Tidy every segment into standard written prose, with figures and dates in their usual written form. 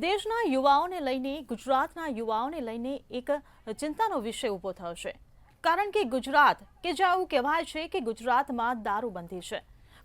દેશના યુવાઓને લઈને ગુજરાતના યુવાઓને લઈને એક ચિંતાનો વિષય ઊભો થયો છે કારણ કે ગુજરાત કે જ્યાં એવું કહેવાય છે કે ગુજરાતમાં દારૂબંધી છે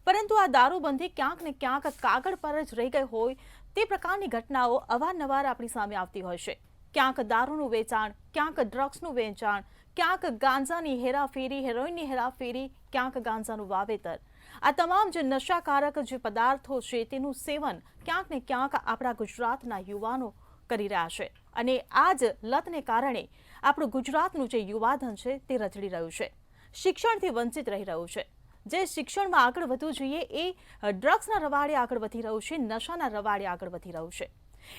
પરંતુ આ દારૂબંધી ક્યાંક ને ક્યાંક કાગળ પર જ રહી ગઈ હોય તે પ્રકારની ઘટનાઓ અવારનવાર આપણી સામે આવતી હોય છે ક્યાંક દારૂનું વેચાણ ક્યાંક ડ્રગ્સનું વેચાણ ક્યાંક ગાંજાની હેરાફેરી હેરોઇનની હેરાફેરી ક્યાંક ગાંજાનું વાવેતર આ તમામ જે નશાકારક જે પદાર્થો છે તેનું સેવન ક્યાંક ને ક્યાંક આપણા ગુજરાતના યુવાનો કરી રહ્યા છે અને આ જ લતને કારણે આપણું ગુજરાતનું જે યુવાધન છે તે રજડી રહ્યું છે શિક્ષણથી વંચિત રહી રહ્યું છે જે શિક્ષણમાં આગળ વધવું જોઈએ એ ડ્રગ્સના રવાડે આગળ વધી રહ્યું છે નશાના રવાડે આગળ વધી રહ્યું છે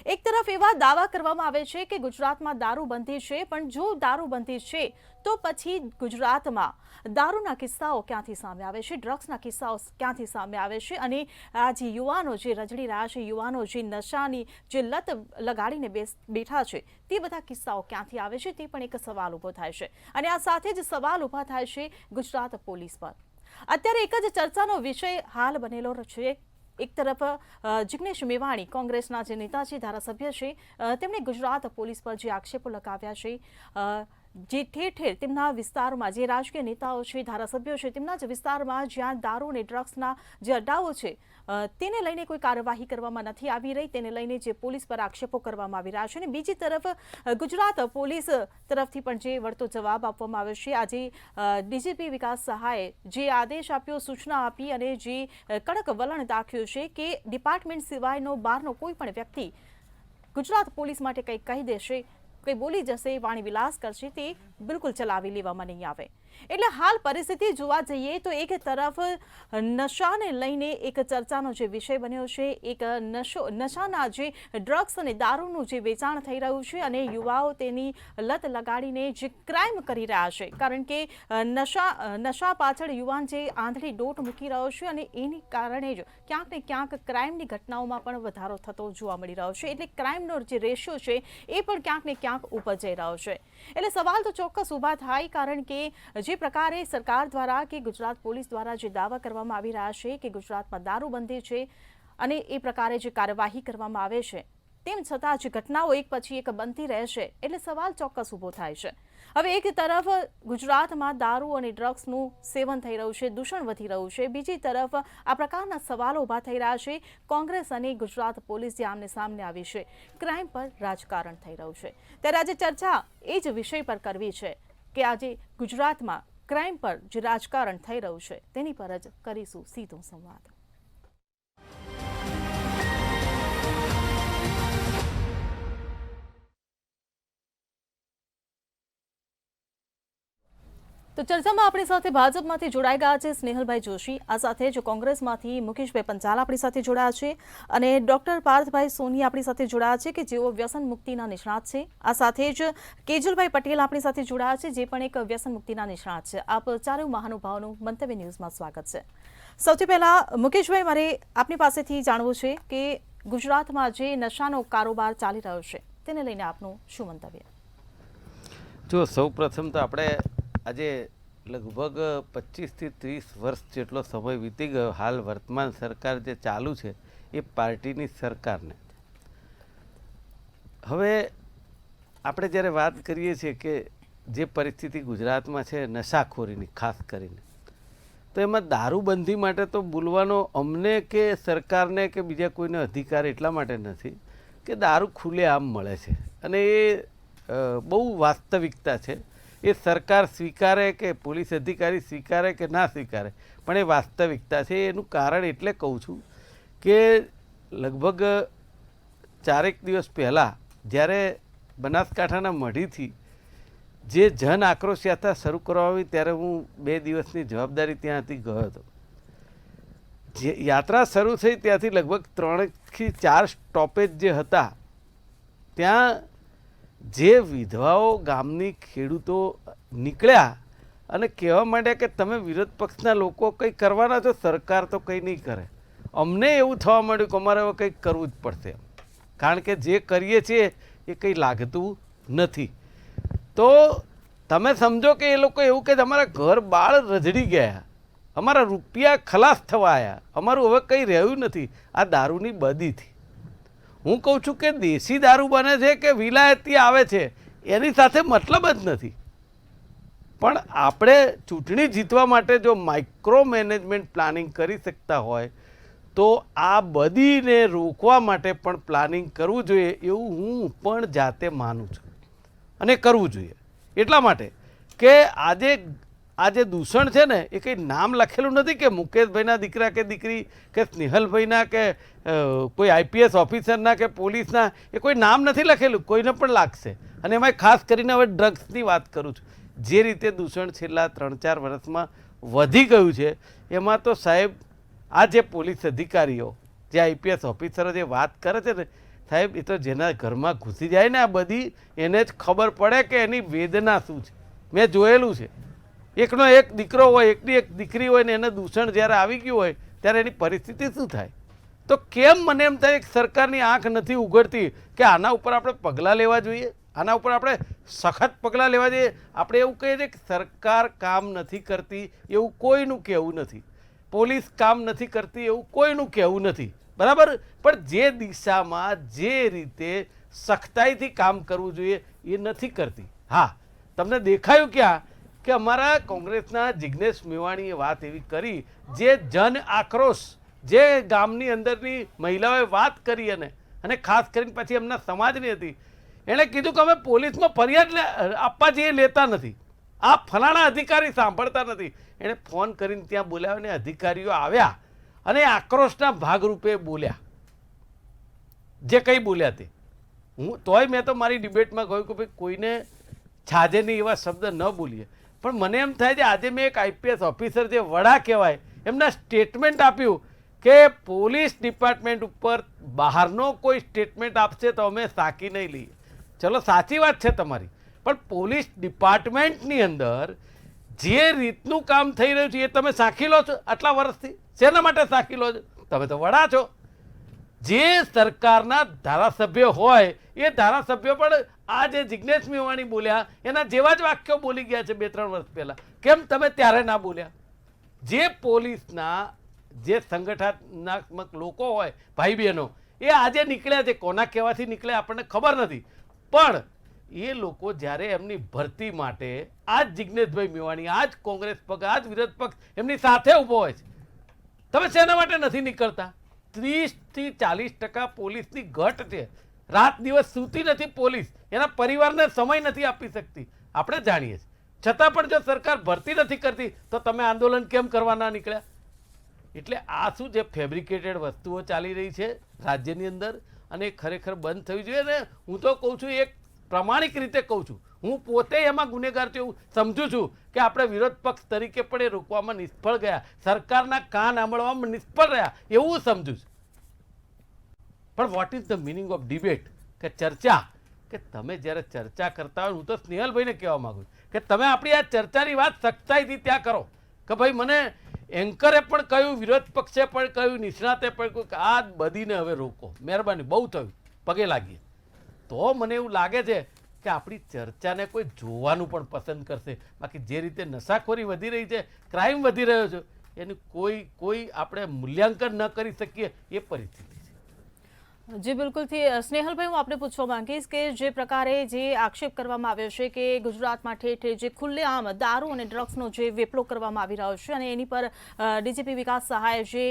એક તરફ એવા દાવા કરવામાં આવે છે કે ગુજરાતમાં દારૂબંધી છે પણ જો દારૂબંધી છે તો પછી ગુજરાતમાં દારૂના કિસ્સાઓ ક્યાંથી સામે આવે છે ડ્રગ્સના કિસ્સાઓ ક્યાંથી સામે આવે છે અને આ જે યુવાનો જે રજડી રહ્યા છે યુવાનો જે નશાની જે લત લગાડીને બેઠા છે તે બધા કિસ્સાઓ ક્યાંથી આવે છે તે પણ એક સવાલ ઊભો થાય છે અને આ સાથે જ સવાલ ઊભા થાય છે ગુજરાત પોલીસ પર અત્યારે એક જ ચર્ચાનો વિષય હાલ બનેલો છે એક તરફ જિગ્નેશ મેવાણી કોંગ્રેસના જે નેતા છે ધારાસભ્ય છે તેમણે ગુજરાત પોલીસ પર જે આક્ષેપો લગાવ્યા છે જે ઠેર ઠેર તેમના વિસ્તારમાં જે રાજકીય નેતાઓ છે ધારાસભ્યો છે તેમના જ વિસ્તારમાં જ્યાં દારૂ અને ડ્રગ્સના જે અડ્ડાઓ છે તેને લઈને કોઈ કાર્યવાહી કરવામાં નથી આવી રહી તેને લઈને જે પોલીસ પર આક્ષેપો કરવામાં આવી રહ્યા છે અને બીજી તરફ ગુજરાત પોલીસ તરફથી પણ જે વળતો જવાબ આપવામાં આવ્યો છે આજે ડીજીપી વિકાસ સહાયે જે આદેશ આપ્યો સૂચના આપી અને જે કડક વલણ દાખ્યું છે કે ડિપાર્ટમેન્ટ સિવાયનો બહારનો કોઈ પણ વ્યક્તિ ગુજરાત પોલીસ માટે કંઈક કહી દેશે કંઈ બોલી જશે વાણી વિલાસ કરશે તે બિલકુલ ચલાવી લેવામાં નહીં આવે એટલે હાલ પરિસ્થિતિ જોવા જઈએ તો એક તરફ નશાને લઈને એક ચર્ચાનો જે વિષય બન્યો છે એક નશાના જે ડ્રગ્સ અને દારૂનું જે વેચાણ થઈ રહ્યું છે અને યુવાઓ તેની લત લગાડીને જે ક્રાઇમ કરી રહ્યા છે કારણ કે નશા પાછળ યુવાન જે આંધળી દોટ મૂકી રહ્યો છે અને એની કારણે જ ક્યાંક ને ક્યાંક ક્રાઇમની ઘટનાઓમાં પણ વધારો થતો જોવા મળી રહ્યો છે એટલે ક્રાઇમનો જે રેશિયો છે એ પણ ક્યાંક ને ક્યાંક ઉપર જઈ રહ્યો છે એટલે સવાલ તો ચોક્કસ ઊભા થાય કારણ કે જે પ્રકારે સરકાર દ્વારા કે ગુજરાત પોલીસ દ્વારા જે દાવા કરવામાં આવી રહ્યા છે કે ગુજરાતમાં દારૂબંધી છે અને એ પ્રકારે જે કાર્યવાહી કરવામાં આવે છે તેમ છતાં જે ઘટનાઓ એક પછી એક બનતી રહેશે એટલે સવાલ ચોક્કસ ઊભો થાય છે હવે એક તરફ ગુજરાતમાં દારૂ અને ડ્રગ્સનું સેવન થઈ રહ્યું છે દૂષણ વધી રહ્યું છે બીજી તરફ આ પ્રકારના સવાલો ઊભા થઈ રહ્યા છે કોંગ્રેસ અને ગુજરાત પોલીસ જે આમને સામને આવી છે ક્રાઇમ પર રાજકારણ થઈ રહ્યું છે ત્યારે આજે ચર્ચા એ જ વિષય પર કરવી છે કે આજે ગુજરાતમાં ક્રાઇમ પર જે રાજકારણ થઈ રહ્યું છે તેની પર જ કરીશું સીધો સંવાદ તો ચર્ચામાં આપણી સાથે ભાજપમાંથી જોડાઈ ગયા છે સ્નેહલભાઈ જોશી આ સાથે જ કોંગ્રેસમાંથી મુકેશભાઈ પંચાલ આપણી સાથે જોડાયા છે અને ડોક્ટર પાર્થભાઈ સોની આપણી સાથે જોડાયા છે કે જેઓ વ્યસન મુક્તિના નિષ્ણાત છે આ સાથે જ કેજલભાઈ પટેલ આપણી સાથે જોડાયા છે જે પણ એક વ્યસન મુક્તિના નિષ્ણાત છે આપ ચારેય મહાનુભાવોનું મંતવ્ય ન્યૂઝમાં સ્વાગત છે સૌથી પહેલા મુકેશભાઈ મારે આપની પાસેથી જાણવું છે કે ગુજરાતમાં જે નશાનો કારોબાર ચાલી રહ્યો છે તેને લઈને આપનું શું મંતવ્ય જો સૌપ્રથમ તો આપણે આજે લગભગ 25થી 30 વર્ષ જેટલો સમય વીતી ગયો હાલ વર્તમાન સરકાર જે ચાલુ છે એ પાર્ટીની સરકારને હવે આપણે જ્યારે વાત કરીએ છીએ કે જે પરિસ્થિતિ ગુજરાતમાં છે નશાખોરીની ખાસ કરીને તો એમાં દારૂબંધી માટે તો બોલવાનો અમને કે સરકારને કે બીજા કોઈને અધિકાર એટલા માટે નથી કે દારૂ ખુલ્લેઆમ મળે છે અને એ બહુ વાસ્તવિકતા છે એ સરકાર સ્વીકારે કે પોલીસ અધિકારી સ્વીકારે કે ના સ્વીકારે પણ એ વાસ્તવિકતા છે એનું કારણ એટલે કહું છું કે લગભગ 4 દિવસ પહેલાં જ્યારે બનાસકાંઠાના મઢીથી જે જન આક્રોશ યાત્રા શરૂ કરવામાં આવી ત્યારે હું 2 દિવસની જવાબદારી ત્યાંથી ગયો હતો જે યાત્રા શરૂ થઈ ત્યાંથી લગભગ 3 થી 4 સ્ટોપેજ જે હતા ત્યાં જે વિધવાઓ ગામની ખેડૂતો નીકળ્યા અને કહેવા માંડ્યા કે તમે વિરોધ પક્ષના લોકો કંઈ કરવાના છો સરકાર તો કંઈ નહીં કરે અમને એવું થવા માંડ્યું કે અમારે હવે કંઈક કરવું જ પડશે કારણ કે જે કરીએ છીએ એ કંઈ લાગતું નથી તો તમે સમજો કે એ લોકો એવું કે અમારા ઘર બાળ રજડી ગયા અમારા રૂપિયા ખલાસ થવા આવ્યા અમારું હવે કંઈ રહ્યું નથી આ દારૂની બદીથી હું કહું છું કે દેશી દારૂ બને છે કે વિલાયતી આવે છે એની સાથે મતલબ જ નથી. પણ આપણે ચૂંટણી જીતવા માટે જો માઇક્રો મેનેજમેન્ટ પ્લાનિંગ કરી શકતા હોય તો આ બધીને રોકવા માટે પણ પ્લાનિંગ કરવું જોઈએ એવું હું પણ જાતે માનું છું અને કરવું જોઈએ. એટલા માટે કે આજે દૂષણ છે ને એ કંઈ નામ લખેલું નથી કે મુકેશભાઈના દીકરા કે દીકરી કે સ્નેહલભાઈના કે કોઈ આઈપીએસ ઓફિસરના કે પોલીસના, એ કોઈ નામ નથી લખેલું. કોઈને પણ લાગશે. અને એમાં ખાસ કરીને હવે ડ્રગ્સની વાત કરું છું. જે રીતે દૂષણ છેલ્લા 3-4 વર્ષમાં વધી ગયું છે એમાં તો સાહેબ આ જે પોલીસ અધિકારીઓ, જે આઈપીએસ ઓફિસરો જે વાત કરે છે ને સાહેબ, એ તો જેના ઘરમાં ઘૂસી જાય ને આ બધી, એને જ ખબર પડે કે એની વેદના શું છે. મેં જોયેલું છે. એકનો એક દીકરો હોય, એકની એક દીકરી હોય ને એને દૂષણ જ્યારે આવી ગયું હોય ત્યારે એની પરિસ્થિતિ શું થાય. તો કેમ મને એમ થાય કે સરકારની આંખ નથી ઉઘડતી કે આના ઉપર આપણે પગલાં લેવા જોઈએ, આના ઉપર આપણે સખત પગલાં લેવા જોઈએ. આપણે એવું કહીએ છીએ કે સરકાર કામ નથી કરતી એવું કોઈનું કહેવું નથી, પોલીસ કામ નથી કરતી એવું કોઈનું કહેવું નથી, બરાબર. પણ જે દિશામાં જે રીતે સખ્તાઈથી કામ કરવું જોઈએ એ નથી કરતી. હા, તમને દેખાયું ક્યાં કે અમારા કોંગ્રેસના જિગ્નેશ મેવાણીએ વાત એવી કરી, જે જન આક્રોશ, જે ગામની અંદરની મહિલાઓએ વાત કરી અને ખાસ કરીને પછી એમના સમાજની હતી, એણે કીધું કે અમે પોલીસમાં ફરિયાદ આપવા જઈએ લેતા નથી, આ ફલાણા અધિકારી સાંભળતા નથી. એણે ફોન કરીને ત્યાં બોલાવ્યા અને અધિકારીઓ આવ્યા અને આક્રોશના ભાગરૂપે બોલ્યા જે કંઈ બોલ્યા તે. મેં તો મારી ડિબેટમાં કહ્યું કે ભાઈ કોઈને છાજે નહીં એવા શબ્દ ન બોલીએ. પણ મને એમ થાય છે આજે મેં એક આઈપીએસ ઓફિસર જે વડા કહેવાય એમના સ્ટેટમેન્ટ આપ્યું કે પોલીસ ડિપાર્ટમેન્ટ ઉપર બહારનો કોઈ સ્ટેટમેન્ટ આપશે તો અમે સાકી નહીં લઈએ. ચલો, સાચી વાત છે તમારી, પણ પોલીસ ડિપાર્ટમેન્ટની અંદર જે રીતનું કામ થઈ રહ્યું છે એ તમે સાખી લો છો આટલા વર્ષથી? શેના માટે સાખી લો છો? તમે તો વડા છો. જે સરકારના ધારાસભ્ય હોય એ ધારાસભ્યો પણ આ જે જિગ્નેશ મેવાણી બોલ્યા એના જેવા જ વાક્યો બોલી ગયા છે 2-3 વર્ષ પહેલાં. કેમ તમે ત્યારે ના બોલ્યા? જે પોલીસના જે સંગઠનાત્મક લોકો હોય, ભાઈ બહેનો, એ આજે નીકળ્યા છે. કોના કહેવાથી નીકળ્યા આપણને ખબર નથી, પણ એ લોકો જ્યારે એમની ભરતી માટે આ જ જિગ્નેશભાઈ મેવાણી, આ જ કોંગ્રેસ પક્ષ, આ જ વિરોધ પક્ષ એમની સાથે ઊભો હોય છે. તમે શેના માટે નથી નીકળતા? 30-40% પોલીસની ઘટ છે. રાત દિવસ સૂતી નથી પોલીસ, એના પરિવારને સમય નથી આપી શકતી. આપણે જાણીએ છીએ. છતાં પણ જો સરકાર ભરતી નથી કરતી તો તમે આંદોલન કેમ કરવા ના નીકળ્યા? એટલે આ શું જે ફેબ્રિકેટેડ વસ્તુઓ ચાલી રહી છે રાજ્યની અંદર, અને ખરેખર બંધ થવી જોઈએ. ને હું તો કહું છું, એક પ્રામાણિક રીતે કહું છું, હું પોતે એમાં ગુનેગાર છું એવું સમજુ છું કે આપણે વિરોધ પક્ષ તરીકે પણ એ રોકવામાં નિષ્ફળ ગયા, સરકારના કાન સાંભળવામાં નિષ્ફળ રહ્યા એવું સમજુ છું. પણ what is the meaning of debate? કે ચર્ચા, કે તમે જ્યારે ચર્ચા કરતા હોય, હું તો સ્નેહલભાઈને કહેવા માગું છું કે તમે આપણી આ ચર્ચાની વાત સખ્તાઈથી ત્યાં કરો. કે ભાઈ મને એન્કરે પણ કહ્યું, વિરોધ પક્ષે પણ કહ્યું, નિષ્ણાતે પણ કહ્યું કે આ બધીને હવે રોકો, મહેરબાની, બહુ થયું, પગે લાગીએ. તો મને એવું લાગે છે કે આપણી ચર્ચાને કોઈ જોવાનું પણ પસંદ કરશે. બાકી જે રીતે નશાખોરી વધી રહી છે, ક્રાઇમ વધી રહ્યો છે, એનું કોઈ આપણે મૂલ્યાંકન ન કરી શકીએ એ પરિસ્થિતિ. જી બિલકુલથી. સ્નેહલભાઈ, હું આપને પૂછવા માંગીશ કે જે પ્રકારે જે આક્ષેપ કરવામાં આવ્યો છે કે ગુજરાતમાં ઠેર ઠેર જે ખુલ્લેઆમ દારૂ અને ડ્રગ્સનો જે વેપલો કરવામાં આવી રહ્યો છે અને એની પર ડીજીપી વિકાસ સહાયે જે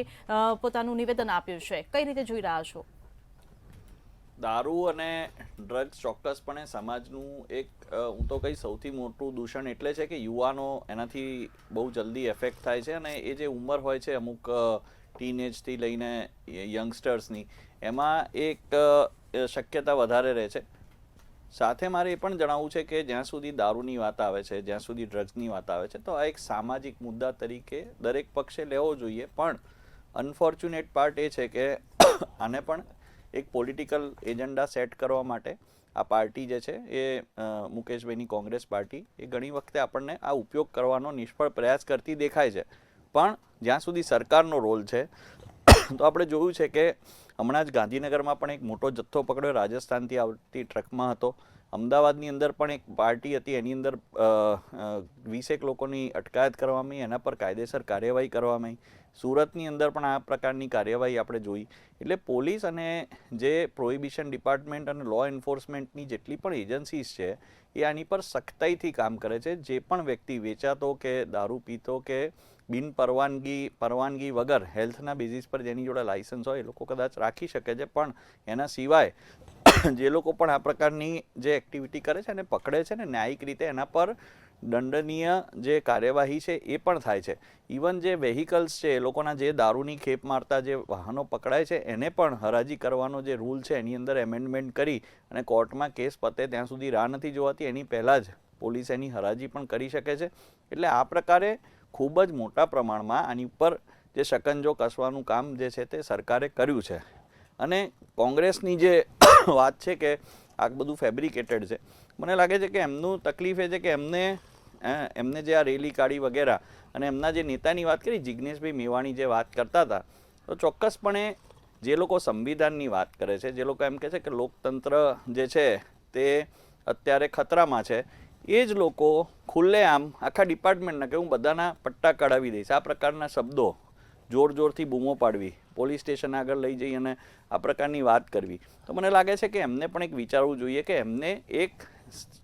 પોતાનું નિવેદન આપ્યું છે, કઈ રીતે જોઈ રહ્યા છો? દારૂ અને ડ્રગ્સ ચોક્કસપણે સમાજનું એક હું તો કઈ સૌથી મોટું દૂષણ એટલે છે કે યુવાનો એનાથી બહુ જલ્દી એફેક્ટ થાય છે. અને એ જે ઉંમર હોય છે અમુક ટીનેજથી લઈને યંગસ્ટર્સની, એમાં એક શક્યતા વધારે રહે છે. સાથે મારે એ પણ જણાવવું છે કે જ્યાં સુધી દારૂની વાત આવે છે, જ્યાં સુધી ડ્રગ્સની વાત આવે છે, તો આ એક સામાજિક મુદ્દા તરીકે દરેક પક્ષે લેવો જોઈએ. પણ અનફોર્ચ્યુનેટ પાર્ટ એ છે કે આને પણ એક પોલિટિકલ એજન્ડા સેટ કરવા માટે આ પાર્ટી જે છે એ મુકેશભાઈની કોંગ્રેસ પાર્ટી એ ઘણી વખતે આપણને આ ઉપયોગ કરવાનો નિષ્ફળ પ્રયાસ કરતી દેખાય છે. પણ જ્યાં સુધી સરકારનો રોલ છે તો આપણે જોયું છે કે હમણાં જ ગાંધીનગરમાં પણ એક મોટો જથ્થો પકડ્યો, રાજસ્થાનથી આવતી ટ્રકમાં હતો. અમદાવાદની અંદર પણ એક પાર્ટી હતી, એની અંદર 20 લોકોની અટકાયત કરવામાં આવી, એના પર કાયદેસર કાર્યવાહી કરવામાં આવી. સુરતની અંદર પણ આ પ્રકારની કાર્યવાહી આપણે જોઈ. એટલે પોલીસ અને જે પ્રોહિબિશન ડિપાર્ટમેન્ટ અને લો એન્ફોર્સમેન્ટની જેટલી પણ એજન્સીસ છે એ આની પર સખ્તાઈથી કામ કરે છે. જે પણ વ્યક્તિ વેચાતો કે દારૂ પીતો કે બિન પરવાનગી વગર હેલ્થના બેઝિસ પર જેની જોડે લાયસન્સ હોય એ લોકો કદાચ રાખી શકે છે, પણ એના સિવાય જે લોકો પણ આ પ્રકારની જે એક્ટિવિટી કરે છે અને પકડે છે ને ન્યાયિક રીતે એના પર દંડનીય જે કાર્યવાહી છે એ પણ થાય છે. ઇવન જે વેહિકલ્સ છે એ લોકોના જે દારૂની ખેપ મારતા જે વાહનો પકડાય છે એને પણ હરાજી કરવાનો જે રૂલ છે એની અંદર એમેન્ડમેન્ટ કરી અને કોર્ટમાં કેસ પતે ત્યાં સુધી રાહ નથી જોવાતી, એની પહેલાં જ પોલીસ એની હરાજી પણ કરી શકે છે. એટલે આ પ્રકારે ખૂબ જ મોટા પ્રમાણમાં આની ઉપર જે શકંજો કસવાનું કામ જે છે તે સરકારે કર્યું છે. અને કોંગ્રેસની જે વાત છે કે આ બધું ફેબ્રિકેટેડ છે, મને લાગે છે કે એમનું તકલીફ એ છે કે એમને જે આ રેલી કાઢી વગેરે અને એમના જે નેતાની વાત કરી જિગ્નેશભાઈ મેવાણી જે વાત કરતા હતા, તો ચોક્કસપણે જે લોકો સંવિધાનની વાત કરે છે, જે લોકો એમ કહે છે કે લોકતંત્ર જે છે તે અત્યારે ખતરામાં છે, એ જ લોકો ખુલ્લેઆમ આખા ડિપાર્ટમેન્ટના કે હું બધાના પટ્ટા કઢાવી દઈશ આ પ્રકારના શબ્દો જોરથી બૂમો પાડવી, પોલીસ સ્ટેશન આગળ લઈ જઈ અને આ પ્રકારની વાત કરવી, તો મને લાગે છે કે એમને પણ એક વિચારવું જોઈએ કે એમને એક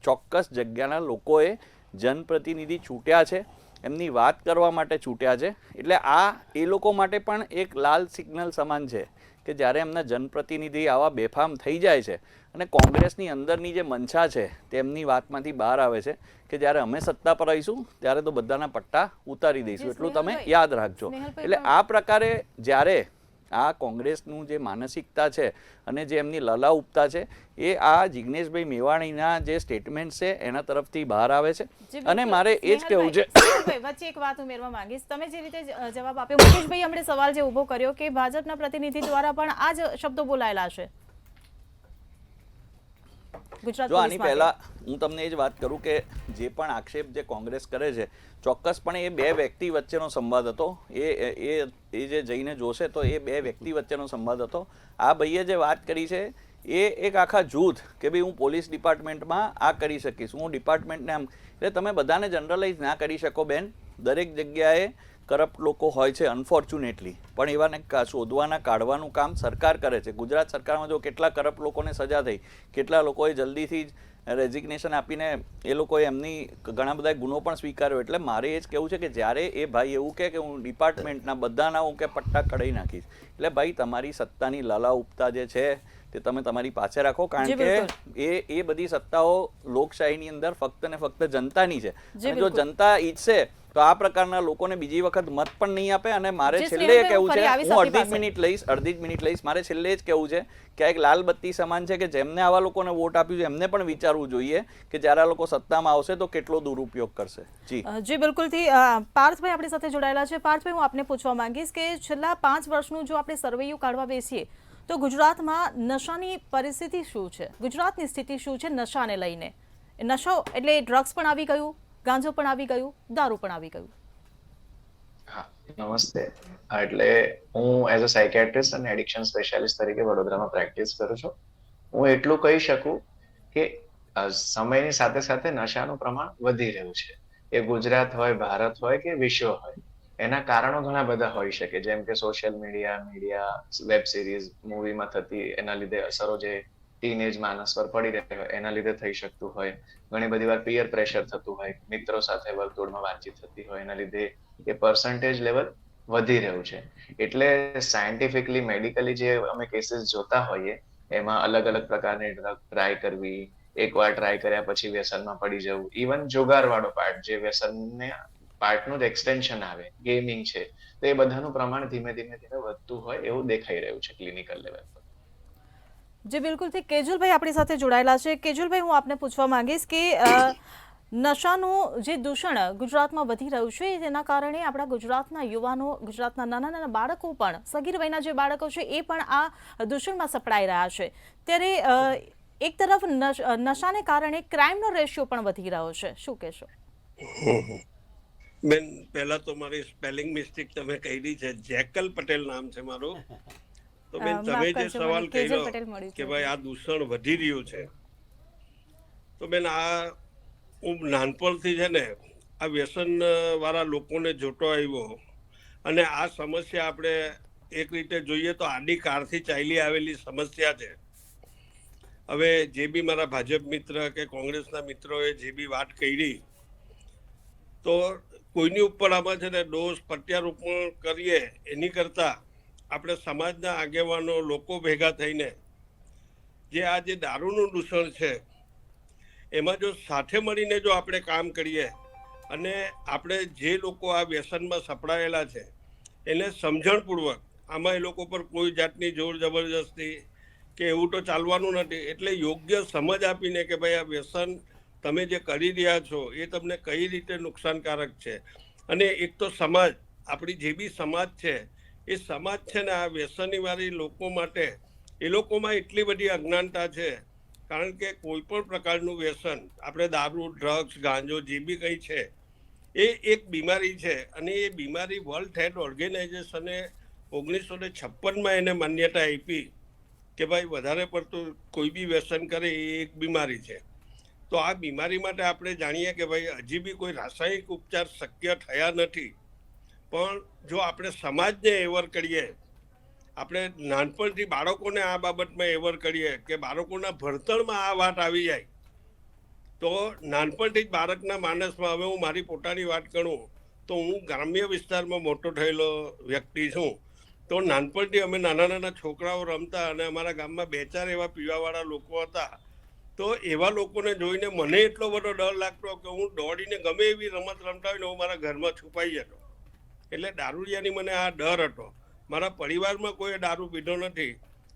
ચોક્કસ જગ્યાના લોકોએ જનપ્રતિનિધિ ચૂંટ્યા છે, એમની વાત કરવા માટે ચૂંટ્યા છે. એટલે આ એ લોકો માટે પણ એક લાલ સિગ્નલ સમાન છે કે જ્યારે એમના જનપ્રતિનિધિ આવા બેફામ થઈ જાય છે અને કોંગ્રેસની અંદરની જે મંશા છે તેમની વાતમાંથી બહાર આવે છે કે જ્યારે અમે સત્તા પર આવીશું ત્યારે તો બધાના પટ્ટા ઉતારી દઈશું, એટલું તમે યાદ રાખજો. એટલે આ પ્રકારે જ્યારે આ કોંગ્રેસનું જે માનસિકતા છે અને જે એમની લલાઉપતા છે એ આ જિગ્નેશભાઈ મેવાણીના જે સ્ટેટમેન્ટ છે એના તરફથી બહાર આવે છે. અને મારે એ જ કહેવું છે, વચ્ચે એક વાત ઉમેરવા માંગીશ. તમે જે રીતે જવાબ આપ્યો, મુકેશભાઈ હમણે સવાલ જે ઉભો કર્યો કે ભાજપના પ્રતિનિધિ દ્વારા પણ આ જ શબ્દો બોલાયેલા છે. જો આની પહેલા હું તમને એ જ વાત કરું કે જે પણ આક્ષેપ જે કોંગ્રેસ કરે છે ચોક્કસપણે એ બે વ્યક્તિ વચ્ચેનો સંવાદ હતો. એ જે જઈને જોશે તો એ બે વ્યક્તિ વચ્ચેનો સંવાદ હતો. આ ભાઈએ જે વાત કરી છે એ એક આખા જૂથ કે ભાઈ હું પોલીસ ડિપાર્ટમેન્ટમાં આ કરી શકીશ, હું ડિપાર્ટમેન્ટને આમ, એટલે તમે બધાને જનરલાઇઝ ના કરી શકો બેન. દરેક જગ્યાએ કરપ્ટ લોકો હોય છે અનફોર્ચ્યુનેટલી, પણ એવાને શોધવાના કાઢવાનું કામ સરકાર કરે છે. ગુજરાત સરકારમાં જો કેટલા કરપ્ટ લોકોને સજા થઈ, કેટલા લોકોએ જલ્દીથી જ રેઝિગ્નેશન આપીને એ લોકોએ એમની ઘણા બધા ગુનો પણ સ્વીકાર્યો. એટલે મારે એ જ કહેવું છે કે જ્યારે એ ભાઈ એવું કહે કે હું ડિપાર્ટમેન્ટના બધાના હું કે પટ્ટા કઢાઈ નાખીશ, એટલે ભાઈ તમારી સત્તાની લાલા ઉપતા જે છે તે તમે તમારી પાસે રાખો, કારણ કે એ બધી સત્તાઓ લોકશાહીની અંદર ફક્ત ને ફક્ત જનતાની છે. અને જો જનતા ઈચ્છે તો આ પ્રકારના લોકોને બીજી વખત મત પણ નહીં આપે. અને મારે છેલ્લે એ કહેવું છે, હું અડધી જ મિનિટ લઈશ, મારે છેલ્લે જ કહેવું છે કે એક લાલ બત્તી સમાન છે કે જેમને આવા લોકોને વોટ આપ્યું છે એમને પણ વિચારવું જોઈએ કે જ્યારે આ લોકો સત્તામાં આવશે તો કેટલો દુરુપયોગ કરશે. જી બિલકુલથી પાર્થભાઈ આપણી સાથે જોડાયેલા છે. પાર્થભાઈ, હું આપને પૂછવા માંગીશ કે છેલ્લા 5 વર્ષનું જો આપણે સર્વેયું કાઢવા બેસીએ તો ગુજરાતમાં નશાની પરિસ્થિતિ શું છે, ગુજરાતની સ્થિતિ શું છે નશાને લઈને? નશો એટલે ડ્રગ્સ પણ આવી ગયું, ગાંજો પણ આવી ગયું, દારૂ પણ આવી ગયું. હા, નમસ્તે. એટલે હું એઝ અ સાયકેટ્રિસ્ટ અને એડિક્શન સ્પેશિયાલિસ્ટ તરીકે વડોદરામાં પ્રેક્ટિસ કરું છું. હું એટલું કહી શકું કે સમયની સાથે સાથે નશાનું પ્રમાણ વધી રહ્યું છે. એ ગુજરાત હોય, ભારત હોય કે વિશ્વ હોય, એના કારણો ઘણા બધા હોઈ શકે, જેમ કે સોશિયલ મીડિયા, વેબ સિરીઝ, મૂવીમાં થતી એના લીધે અસરો જે ટીનેજ માણસ પર પડી રહી હોય એના લીધે થઈ શકતું હોય. ઘણી બધી વાર પિયર પ્રેશર થતું હોય, મિત્રો સાથે વર્તુળમાં વાતચીત થતી હોય, એના લીધે એ પર્સન્ટેજ લેવલ વધી રહ્યું છે. એટલે સાયન્ટિફિકલી, મેડિકલી જે અમે કેસીસ જોતા હોઈએ એમાં અલગ અલગ પ્રકારની ડ્રગ ટ્રાય કરવી, એકવાર ટ્રાય કર્યા પછી વ્યસનમાં પડી જવું, ઇવન જુગારવાળો પાર્ટ જે વ્યસનને પાર્ટનું જ એક્સટેન્શન આવે, ગેમિંગ છે, તો એ બધાનું પ્રમાણ ધીમે ધીમે વધતું હોય એવું દેખાઈ રહ્યું છે ક્લિનિકલ લેવલ પર. જી બિલકુલથી કેજુલભાઈ આપણી સાથે જોડાયેલા છે. કેજુલભાઈ, હું આપને પૂછવા માંગીશ કે નશાનું જે દૂષણ ગુજરાતમાં વધી રહ્યું છે તેના કારણે આપણા ગુજરાતના યુવાનો, ગુજરાતના નાના નાના બાળકો પણ, સગીર વયના જે બાળકો છે એ પણ આ દૂષણમાં સપડાઈ રહ્યા છે. ત્યારે એક તરફ નશાને કારણે ક્રાઇમનો રેશિયો પણ વધી રહ્યો છે, શું કહેશો? બેન, પહેલા તો મારી સ્પેલિંગ મિસ્ટેક તમે કહી છે, જેકલ પટેલ નામ છે મારું. તો બેન, તમે જે સવાલ કર્યો કે ભાઈ આ દૂષણ વધી રહ્યું છે, તો બેન આ હું નાનપણથી છે ને આ વ્યસન વાળા લોકોને જોતો આવ્યો અને આ સમસ્યા આપણે એક રીતે જોઈએ તો આદિકાળથી ચાલી આવેલી સમસ્યા છે. હવે જે બી મારા ભાજપ મિત્ર કે કોંગ્રેસના મિત્રોએ જે બી વાત કરી, તો કોઈની ઉપર આમાં છે ને દોષ પ્રત્યારોપણ કરીએ એની કરતાં આપણે સમાજના આગેવાનો લોકો ભેગા થઈને જે આ જે દારૂનું દૂષણ છે એમાં જો સાથે મળીને જો આપણે કામ કરીએ અને આપણે જે લોકો આ વ્યસનમાં સપડાયેલા છે એને સમજણપૂર્વક, આમાં એ લોકો પર કોઈ જાતની જોર જબરજસ્તી કે એવું તો ચાલવાનું નથી, એટલે યોગ્ય સમજ આપીને કે ભાઈ આ વ્યસન તમે જે કરી રહ્યા છો એ તમને કઈ રીતે નુકસાનકારક છે. અને એક તો સમાજ, આપણી જે બી સમાજ છે એ સમાજ છે ને આ વ્યસનીવાળી લોકો માટે એ લોકોમાં એટલી બધી અજ્ઞાનતા છે, કારણ કે કોઈ પણ પ્રકારનું વ્યસન, આપણે દારૂ, ડ્રગ્સ, ગાંજો જે બી કંઈ છે એ એક બીમારી છે. અને એ બીમારી વર્લ્ડ હેલ્થ ઓર્ગેનાઇઝેશને 1956માં એને માન્યતા આપી કે ભાઈ વધારે પડતું કોઈ બી વ્યસન કરે એ એક બીમારી છે. તો આ બીમારી માટે આપણે જાણીએ કે ભાઈ હજી બી કોઈ રાસાયણિક ઉપચાર શક્ય થયા નથી, પણ જો આપણે સમાજને એવર કરીએ, આપણે નાનપણથી બાળકોને આ બાબતમાં એવર કરીએ કે બાળકોના ભણતરમાં આ વાત આવી જાય, તો નાનપણથી જ બાળકના માનસમાં, હવે હું મારી પોતાની વાત કરું તો હું ગ્રામ્ય વિસ્તારમાં મોટો થયેલો વ્યક્તિ છું, તો નાનપણથી અમે નાના નાના છોકરાઓ રમતા અને અમારા ગામમાં 2-4 એવા પીવાવાળા લોકો હતા. તો એવા લોકોને જોઈને મને એટલો બધો ડર લાગતો કે હું દોડીને ગમે એવી રમત રમતા હોય ને હું મારા ઘરમાં છુપાઈ જતો. એટલે દારૂડિયાની મને આ ડર હતો. મારા પરિવારમાં કોઈ દારૂ પીધો નથી,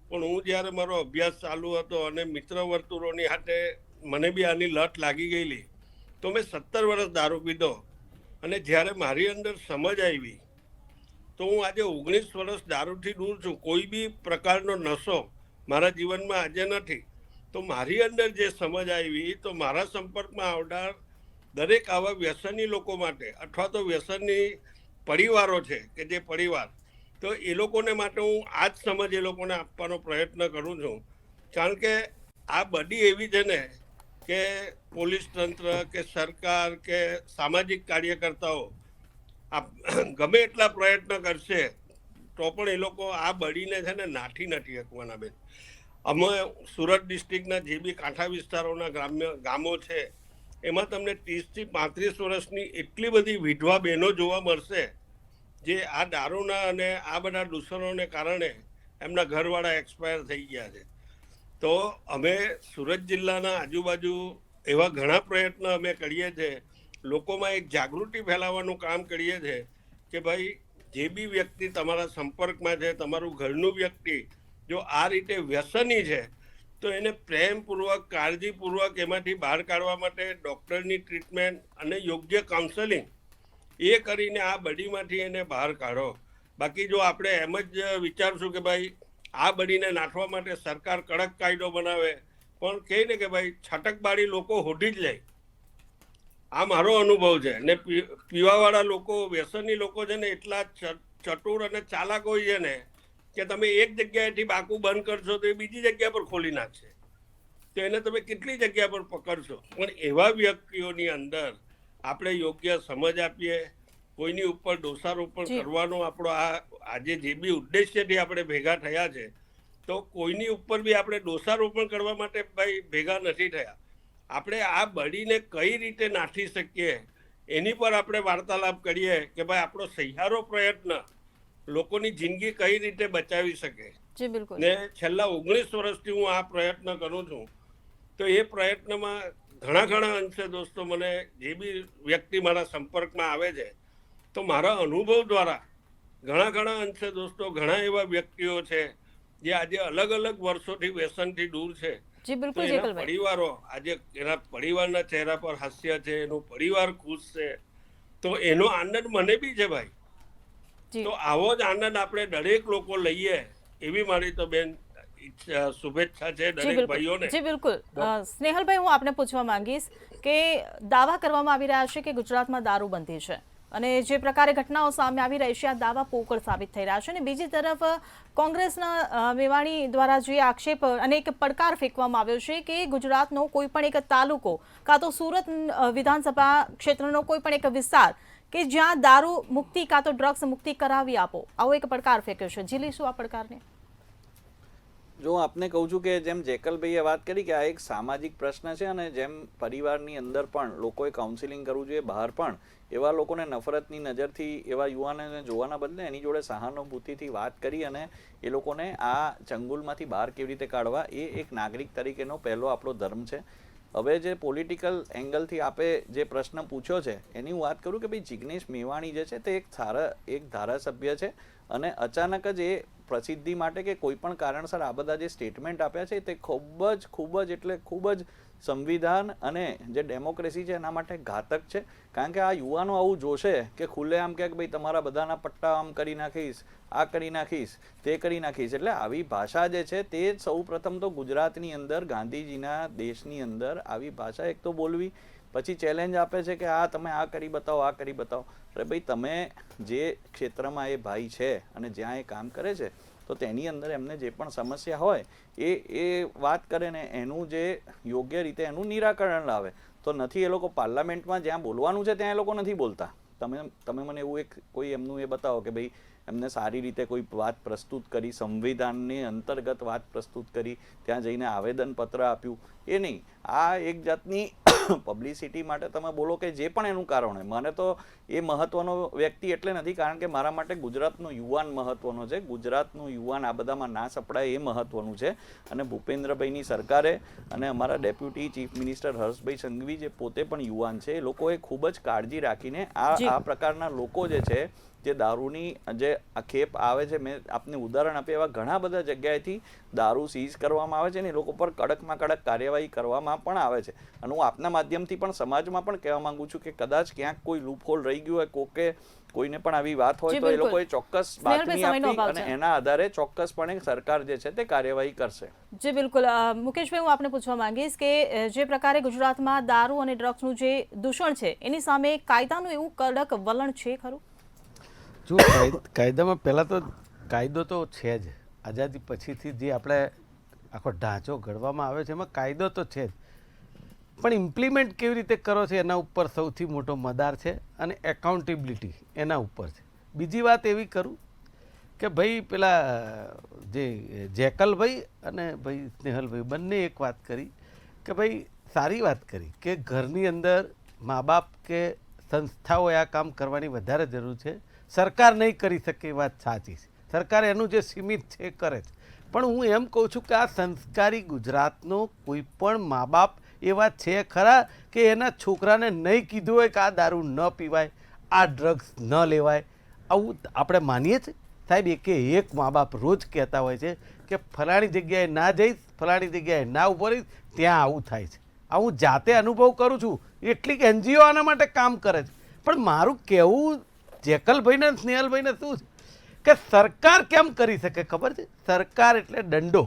પણ હું જ્યારે મારો અભ્યાસ ચાલુ હતો અને મિત્ર વર્તુળોની હાથે મને બી આની લત લાગી ગયેલી, તો મેં 17 વર્ષ દારૂ પીધો. અને જ્યારે મારી અંદર સમજ આવી તો હું આજે 19 વર્ષ દારૂથી દૂર છું. કોઈ બી પ્રકારનો નશો મારા જીવનમાં આજે નથી. તો મારી અંદર જે સમજ આવી, તો મારા સંપર્કમાં આવનાર દરેક આવા વ્યસની લોકો માટે, અથવા તો વ્યસનની પરિવારો છે કે જે પરિવાર, તો એ લોકોને માટે હું આ જ સમજ એ લોકોને આપવાનો પ્રયત્ન કરું છું. કારણ કે આ બધી એવી છે ને કે પોલીસ તંત્ર કે સરકાર કે સામાજિક કાર્યકર્તાઓ ગમે એટલા પ્રયત્ન કરશે તો પણ એ લોકો આ બળીને છે ને નાથી નથી શકવાના બેન. અમે સુરત ડિસ્ટ્રિક્ટના જે બી કાંઠા વિસ્તારોના ગામો છે એમાં તમને 30 થી 35 વર્ષની એટલી બધી વિધવા બહેનો જોવા મળશે જે આ દારૂના અને આ બધા દૂષણોને કારણે એમના ઘરવાળા એક્સપાયર થઈ ગયા છે. તો અમે સુરત જિલ્લાના આજુબાજુ એવા ઘણા પ્રયત્ન અમે કરીએ છીએ, લોકોમાં એક જાગૃતિ ફેલાવવાનું કામ કરીએ છીએ કે ભાઈ જે બી વ્યક્તિ તમારા સંપર્કમાં છે, તમારું ઘરનું વ્યક્તિ જો આ રીતે વ્યસની છે તો એને પ્રેમપૂર્વક, કાળજીપૂર્વક એમાંથી બહાર કાઢવા માટે ડૉક્ટરની ટ્રીટમેન્ટ અને યોગ્ય કાઉન્સેલિંગ એ કરીને આ બડીમાંથી એને બહાર કાઢો. બાકી જો આપણે એમ જ વિચારશું કે ભાઈ આ બડીને નાખવા માટે સરકાર કડક કાયદો બનાવે, પણ કહે ને કે ભાઈ છટકબારી લોકો હોધી જ લે. આ મારો અનુભવ છે. ને પીવાવાળા લોકો, વ્યસની લોકો છે ને એટલા ચતુર અને ચાલાક હોય છે ને કે તમે એક જગ્યાએથી બાકુ બંધ કરશો તો એ બીજી જગ્યા પર ખોલી નાખશે, તો એને તમે કેટલી જગ્યા પર પકડશો. પણ એવા વ્યક્તિઓની અંદર આપણે યોગ્ય સમજ આપીએ, કોઈની ઉપર દોષારોપણ કરવાનો આપણો આજે જે બી ઉદ્દેશ્યથી આપણે ભેગા થયા છે, તો કોઈની ઉપર બી આપણે દોષારોપણ કરવા માટે ભાઈ ભેગા નથી થયા. આપણે આ બળીને કઈ રીતે નાથી શકીએ એની પર આપણે વાર્તાલાપ કરીએ કે ભાઈ આપણો સહિયારો પ્રયત્ન લોકોની જિંદગી કઈ રીતે બચાવી શકે. જી બિલકુલ. ને છેલ્લા 19 વર્ષથી હું આ પ્રયત્ન કરું છું, તો એ પ્રયત્નમાં ઘણા અંશે દોસ્તો મને જે બી વ્યક્તિ મારા સંપર્કમાં આવે છે, તો મારા અનુભવ દ્વારા ઘણા અંશે દોસ્તો ઘણા એવા વ્યક્તિઓ છે જે આજે અલગ અલગ વર્ષોથી વ્યસનથી દૂર છે. જી બિલકુલ. પરિવારો આજે એના પરિવારના ચહેરા પર હાસ્ય છે, એનો પરિવાર ખુશ છે, તો એનો આનંદ મને બી છે ભાઈ. તો આવો જ આનંદ આપણે દરેક લોકો લઈએ એવી મારી તો બેન શુભેચ્છા છે દરેક ભાઈઓને. જી બિલકુલ. સ્નેહલભાઈ, હું આપને પૂછવા માંગીશ કે દાવા કરવામાં આવી રહ્યા છે કે ગુજરાતમાં દારૂબંધી છે અને જે પ્રકારે ઘટનાઓ સામે આવી રહી છે આ દાવા પોકળ સાબિત થઈ રહ્યા છે, અને બીજી તરફ કોંગ્રેસના મેવાણી દ્વારા જે આક્ષેપ અને એક પડકાર ફેંકવામાં આવ્યો છે કે ગુજરાતનો કોઈ પણ એક તાલુકો કાં તો સુરત વિધાનસભા ક્ષેત્રનો કોઈ પણ એક વિસ્તાર કે જ્યાં દારૂ મુક્તિ કાં તો ડ્રગ્સ મુક્તિ કરાવી આપો, આવો એક પડકાર ફેંક્યો છે. જી લઈશું આ પડકારને. જો આપને કહું છું કે જેમ જેકલભાઈએ વાત કરી કે આ એક સામાજિક પ્રશ્ન છે અને જેમ પરિવારની અંદર પણ લોકોએ કાઉન્સિલિંગ કરવું જોઈએ, બહાર પણ એવા લોકોને નફરતની નજરથી એવા યુવાનોને જોવાના બદલે એની જોડે સહાનુભૂતિથી વાત કરી અને એ લોકોને આ ચંગુલમાંથી બહાર કેવી રીતે કાઢવા એ એક નાગરિક તરીકેનો પહેલો આપણો ધર્મ છે. હવે જે પોલિટિકલ એંગલથી આપે જે પ્રશ્ન પૂછ્યો છે એની હું વાત કરું કે ભાઈ જિગ્નેશ મેવાણી જે છે તે એક ધારાસભ્ય છે અને અચાનક જ એ પ્રસિદ્ધિ માટે કે કોઈ પણ કારણસર આ બધા જે સ્ટેટમેન્ટ આપ્યા છે તે ખૂબ જ સંવિધાન અને જે ડેમોક્રેસી છે એના માટે ઘાતક છે. કારણ કે આ યુવાનો આવું જોશે કે ખુલ્લે આમ કે ભાઈ તમારા બધાના પટ્ટા આમ કરી નાખીશ, આ કરી નાખીશ, તે કરી નાખીશ. એટલે આવી ભાષા જે છે તે સૌ પ્રથમ તો ગુજરાતની અંદર ગાંધીજીના દેશની અંદર આવી ભાષા એક તો બોલવી, પછી ચેલેન્જ આપે છે કે આ તમે આ કરી બતાવો, આ કરી બતાવો. અરે ભાઈ તમે જે ક્ષેત્રમાં એ ભાઈ છે અને જ્યાં એ કામ કરે છે તો તેની અંદર એમને જે પણ સમસ્યા હોય એ વાત કરે ને એનું જે યોગ્ય રીતે એનું નિરાકરણ લાવે. તો નથી એ લોકો પાર્લામેન્ટમાં જ્યાં બોલવાનું છે ત્યાં એ લોકો નથી બોલતા. તમે મને એવું એક કોઈ એમનું એ બતાવો કે ભાઈ એમને સારી રીતે કોઈ વાત પ્રસ્તુત કરી, સંવિધાનની અંતર્ગત વાત પ્રસ્તુત કરી, ત્યાં જઈને આવેદનપત્ર આપ્યું, એ નહીં. આ એક જાતની પબ્લિસિટી માટે તમે બોલો કે જે પણ એનું કારણ હોય. મને તો એ મહત્વનો વ્યક્તિ એટલે નથી કારણ કે મારા માટે ગુજરાતનો યુવાન મહત્વનો છે. ગુજરાતનું યુવાન આ બધામાં ના સપડાય એ મહત્વનું છે. અને ભૂપેન્દ્રભાઈની સરકારે અને અમારા deputy chief minister Harshbhai Sanghvi જે પોતે પણ યુવાન છે એ લોકોએ ખૂબ જ કાળજી રાખીને આ પ્રકારના લોકો જે છે જે દારૂની જે ખેપ આવે છે, મેં આપને ઉદાહરણ આપ્યું એવા ઘણા બધા જગ્યાએથી દારૂ સીઝ કરવામાં આવે છે ને એ લોકો પર કડકમાં કડક કાર્યવાહી કરવામાં પણ આવે છે. અને હું આપના માધ્યમથી પણ સમાજમાં પણ કહેવા માંગુ છું કે કદાચ ક્યાંક કોઈ લૂપહોલ રહી ગયું હોય, કોઈને પણ આવી વાત હોય તો એ લોકોએ ચોક્કસ બાતમી આપી અને એના આધારે ચોક્કસપણે સરકાર જે છે તે કાર્યવાહી કરશે. જી બિલકુલ. મુકેશભાઈ, હું આપને પૂછવા માંગીશ કે જે પ્રકારે ગુજરાતમાં દારૂ અને ડ્રગ્સનું જે દૂષણ છે એની સામે કાયદાનું એવું કડક વલણ છે ખરું? જો કાયદામાં પહેલાં તો કાયદો તો છે જ. આઝાદી પછીથી જે આપણે આખો ઢાંચો ઘડવામાં આવે છે એમાં કાયદો તો છે જ, પણ ઇમ્પ્લિમેન્ટ કેવી રીતે કરો છે એના ઉપર સૌથી મોટો મદાર છે અને એકાઉન્ટેબિલિટી એના ઉપર છે. બીજી વાત એવી કરું કે ભાઈ પેલા જે જેકલભાઈ અને ભાઈ સ્નેહલભાઈ બંને એક વાત કરી કે ભાઈ સારી વાત કરી કે ઘરની અંદર મા બાપ કે સંસ્થાઓએ આ કામ કરવાની વધારે જરૂર છે. સરકાર નહીં કરી શકે એ વાત સાચી છે. સરકાર એનું જે સીમિત છે એ કરે છે. પણ હું એમ કહું છું કે આ સંસ્કારી ગુજરાતનો કોઈ પણ મા બાપ એવા છે ખરા કે એના છોકરાને નહીં કીધું હોય કે આ દારૂ ન પીવાય, આ ડ્રગ્સ ન લેવાય? આવું આપણે માનીએ છીએ સાહેબ? એક મા બાપ રોજ કહેતા હોય છે કે ફલાણી જગ્યાએ ના જઈશ, ફલાણી જગ્યાએ ના ઊભો રહીશ, ત્યાં આવું થાય છે. આ હું જાતે અનુભવ કરું છું. એટલીક NGO આના માટે કામ કરે છે. પણ મારું કહેવું જેકલભાઈને સ્નેહલભાઈને શું છે કે સરકાર કેમ કરી શકે ખબર છે? સરકાર એટલે દંડો.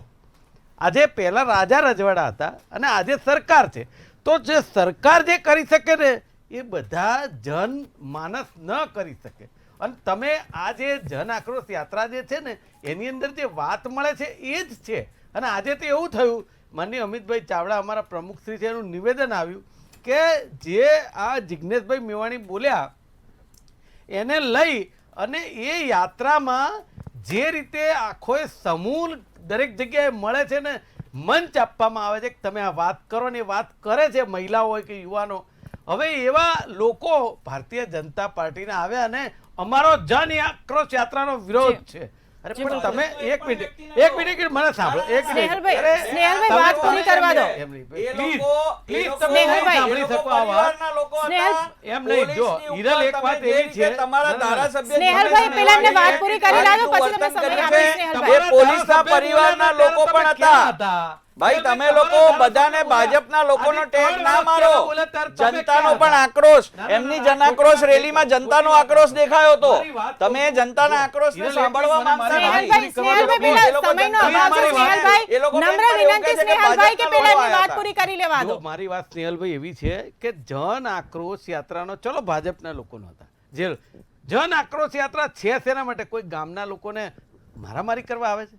આજે પહેલાં રાજા રજવાડા હતા અને આજે સરકાર છે. તો જે સરકાર જે કરી શકે ને એ બધા જનમાનસ ન કરી શકે. અને તમે આ જે જન આક્રોશ યાત્રા જે છે ને એની અંદર જે વાત મળે છે એ જ છે. અને આજે તો એવું થયું, માનનીય અમિતભાઈ ચાવડા અમારા પ્રમુખશ્રી છે એનું નિવેદન આવ્યું કે જે આ જિગ્નેશભાઈ મેવાણી બોલ્યા એને લઈ અને એ યાત્રામાં જે રીતે આખો સમૂહ દરેક જગ્યાએ મળે છે ને મંચ આપવામાં આવે છે કે તમે આ વાત કરો ને એ વાત કરે છે મહિલાઓ હોય કે યુવાનો. હવે એવા લોકો ભારતીય જનતા પાર્ટીના આવ્યા અને અમારો જન આક્રોશ યાત્રાનો વિરોધ છે. અરે પણ તમે એક મિનિટ મને સાંભળો. સ્નેહલભાઈ વાત પૂરી કરવા દો. પ્લીઝ તમે સાંભળી શકો આ વાત? એમ નહીં. જો હિરલ એક વાત એવી છે, સ્નેહલભાઈ પહેલા એમને વાત પૂરી કરી લાવો પછી તમે સમય આપો. સ્નેહલભાઈ, પોલીસના પરિવારના લોકો પણ હતા. ભાઈ તમે લોકો બધાને ભાજપના લોકોનો ટેગ ના મારો. જનતાનો પણ આક્રોશ, એમની જન આક્રોશ રેલીમાં જનતાનો આક્રોશ દેખાયો હતો. તમે જનતાના આક્રોશને સાંભળવા માંગતા સ્નેહલભાઈ પહેલા સમયનો અભાવ છે. સ્નેહલભાઈ નમ્ર વિનંતી સ્નેહલભાઈ કે પહેલા એમની વાત પૂરી કરી લેવા દો. મારી વાત સ્નેહલભાઈ એવી છે કે જન આક્રોશ યાત્રાનો ચલો ભાજપના લોકોનો હતા, જે જન આક્રોશ યાત્રા છે શેના માટે? કોઈ ગામના લોકોને મારામારી કરવા આવે છે?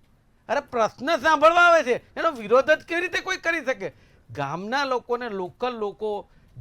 અરે પ્રશ્ન સાંભળવા આવે છે. એનો વિરોધ જ કેવી રીતે કોઈ કરી શકે? ગામના લોકોને, લોકલ લોકો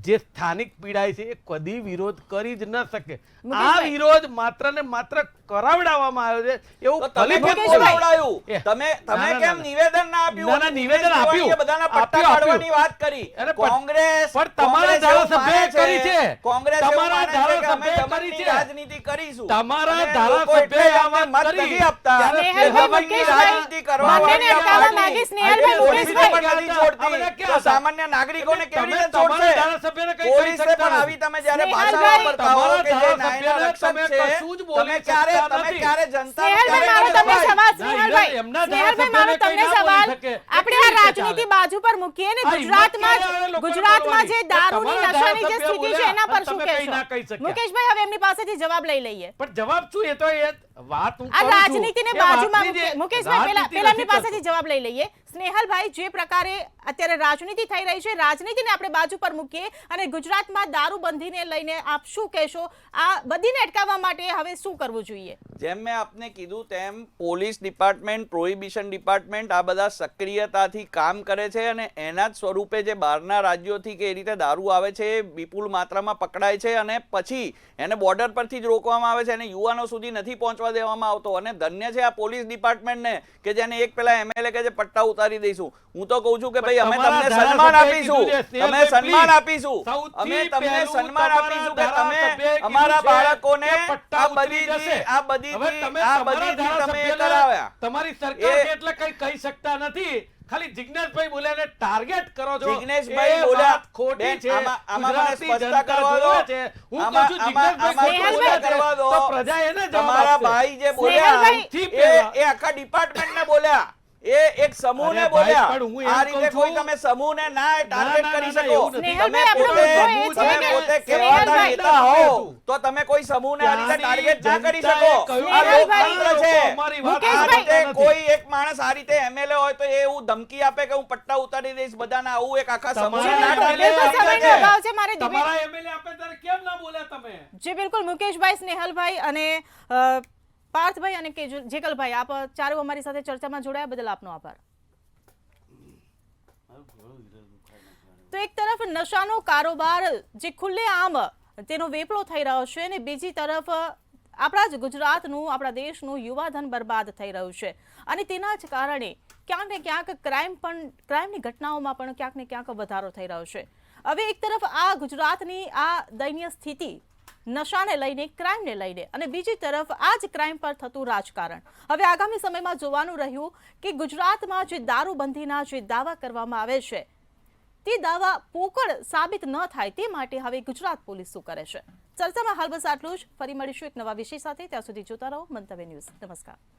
જે સ્થાનિક પીડાય છે એ કદી વિરોધ કરી જ ન શકે. આ મુકેશભાઈ. વિરોધ માત્ર ને માત્ર કરાવડાવવામાં આવ્યો છે એવું તો તમે ભલે કેમ પણ બોલાવડાયું? એ, તમે ના, ના, કેમ ના. નિવેદન ના આપ્યું? ના, ના, નિવેદન ઉમેશ આપ્યું. જોવાણીએ બધાના પટ્ટા આપ્યું. કાઢવાની વાત કરી. અરે પણ- કોંગ્રેસ પણ તમારા કોંગ્રેસ એવું ધારાસભ્યએ માને કરી છે. કોંગ્રેસ એવું તમારા માને છે કે અમે ધારાસભ્યએ કરી દમનની છે. રાજનીતિ કરીશું. તમારા અને ધારાસભ્યએ લોકો એટલે આ વાત અમને મત કરી. નથી આપતા. ત્યારે સ્નેહલભાઈ, દમનની મુકેશભાઈ, રાજનીતિ કરવા બંનેને વાળી આ અટકાવવા પાર્ટી માંગે સ્નેહલભાઈ, આજે પોલીસને મુકેશભાઈ. પણ નથી છોડતી. આ બધા ક્યાં તો હતા? સામાન્ય નાગરિકોને એટલે કેવી તમે રીતે તમારા છોડશે? ધારાસભ્યને કંઈ કહી પોલીસે શકતા પણ નથી. આવી તમે જ્યારે ભાષા સ્નેહલભાઈ, વાપરતા હો તમારા કે જે ધારાસભ્યને ન્યાયના રક્ષક તમે છે, કશું જ બોલી તમે ક્યારે શકતા તમે નથી. ક્યારે જનતાનો સ્નેહલભાઈ, ક્યારે મારો તમને કરાય? સવાલ, સ્નેહલભાઈ, એમના સ્નેહલભાઈ, મારો ધારાસભ્યને તમને કંઈ ના બોલી સવાલ. શકે. આપણે આ એ કેવી રીતે રાજનીતિ ચાલે? બાજુ પર મૂકીએ ને આ હિંમત ગુજરાતમાં ક્યારે આવે લોકોને ગુજરાતમાં જે બોલવાની? દારૂની તમારા નશાની જે ધારાસભ્ય સ્થિતિ છે એના પર બોલ્યા, શું તમે કંઈ ના કહી કહેશો? શક્યા. મુકેશભાઈ, હવે એમની પાસેથી જવાબ લઈ લઈએ. પણ જવાબ શું? એ તો એ વાત હું આ કરું છું. રાજનીતિને એ બાજુમાં વાતની જે મૂકીએ. મુકેશભાઈ, પેલા રાજનીતિ એમની નથી પાસેથી કરતો. જવાબ લઈ લઈએ. સ્નેહલભાઈ, જે પ્રકારે અત્યારે રાજનીતિ થઈ રહી છે, રાજનીતિને આપણે બાજુ પર મૂકીએ અને ગુજરાતમાં દારૂબંધીને લઈને આપ શું કહેશો? આ બધીને અટકાવવા માટે હવે શું કરવું જોઈએ? જેમ મેં આપને કીધું તેમ પોલીસ ડિપાર્ટમેન્ટ, પ્રોહિબિશન ડિપાર્ટમેન્ટ આ બધા સક્રિયતાથી કામ કરે છે અને એના જ સ્વરૂપે જે બહારના રાજ્યોથી કે એ રીતે દારૂ આવે છે એ વિપુલ માત્રામાં પકડાય છે અને પછી એને બોર્ડર પરથી જ રોકવામાં આવે છે અને યુવાનો સુધી નથી પહોંચવા દેવામાં આવતો. અને ધન્ય છે આ પોલીસ ડિપાર્ટમેન્ટને કે જેને એક પેલા એમએલએ કે જે પટ્ટા ઉતારી દઈશું. હું તો કહું છું કે ભાઈ અમે તમારા તમને સન્માન ધારાસભ્યએ આપીશું, કીધું છે, અમે સ્નેહલભાઈ, સન્માન please. આપીશું, સૌથી અમે તમને પહેલું સન્માન તમારા આપીશું કે ધારાસભ્યએ તમે કીધું અમારા છે બાળકોને કે પટ્ટા આ ઉતરી બધીથી જશે. આ હવે બધીથી તમે આ તમારા બધીથી તમે એ ધારાસભ્યને કરાવ્યા. તમારી સરકાર એ- એટલે કંઈ કહી શકતા નથી. ખાલી જિજ્ઞેશભાઈ બોલ્યાને ટાર્ગેટ કરો છો. જિજ્ઞેશભાઈ એ બોલ્યા. વાત ખોટી બેન, છે. આમાં મને ગુજરાતી સ્પષ્ટતા જનતા કરવા દો. જોવે છે. હું કહું આમાં- છું, આમાં- જિજ્ઞેશભાઈ આમાં બોલે સ્પષ્ટતા છે, કરવા દો. તો પ્રજા એને જવાબ તમારા આપશે. ભાઈ જે બોલ્યા સ્નેહલભાઈ, એ આખા ડિપાર્ટમેન્ટને બોલ્યા, એ એક સમૂહને અરે ભાઈ, બોલ્યા. પણ હું એમ આ કહું રીતે કોઈ છું- તમે સમૂહને ના ટાર્ગેટ ના, ના, કરી ના, શકો. એવું નથી. તમે સ્નેહલભાઈ, આપણો પોતે મુદ્દો એ છે તમે કે પોતે સ્નેહલભાઈ, કહેવાતા નેતા હો તો તમે કોઈ સમૂહને આ રીતે ત્યાંની ટાર્ગેટ ના કરી જનતાએ શકો. કહ્યું આ કે લોકતંત્ર છે. અમારી વાત આ મુકેશભાઈ, રીતે નથી. કોઈ એક માણસ આ રીતે એમએલએ હોય તો એ એવું ધમકી આપે કે હું પટ્ટા ઉતારી દઈશ બધાના, આવું એક આખા સમૂહને ના તમારા ટાર્ગેટ બિલકુલ કરી સમયનો શકે. અભાવ છે. મારે તમારા એમએલએ આપે ત્યારે કેમ ના બોલ્યા તમે? જી બિલકુલ, મુકેશભાઈ, સ્નેહલભાઈ અને પાર્થભાઈ અને જેકલભાઈ, આપ ચારો અમારી સાથે ચર્ચામાં જોડાયા બદલ આપનો આભાર. તો એક તરફ નશાનો કારોબાર જે ખુલ્લેઆમ તેનો વેપલો થઈ રહ્યો છે અને બીજી તરફ આપણા જ ગુજરાતનું, આપણા દેશનું યુવાધન બરબાદ થઈ રહ્યું છે અને તેના જ કારણે ક્યાંક ને ક્યાંક ક્રાઇમની ઘટનાઓમાં પણ ક્યાંક ને ક્યાંક વધારો થઈ રહ્યો છે. હવે એક તરફ આ ગુજરાતની આ દયનીય સ્થિતિ નશાને લઈને, ક્રાઇમને લઈને, અને બીજી તરફ આ જ ક્રાઇમ પર થતું રાજકારણ. હવે આગામી સમયમાં જોવાનું રહ્યું કે ગુજરાતમાં જે દારૂબંધીના જે દાવા કરવામાં આવે છે તે દાવા પોકળ સાબિત ન થાય તે માટે હવે ગુજરાત પોલીસ શું કરે છે. ચર્ચામાં હાલ બસ આટલું જ. ફરી મળીશું એક નવા વિષય સાથે. ત્યાં સુધી જોતા રહો મંતવ્ય ન્યૂઝ. નમસ્કાર.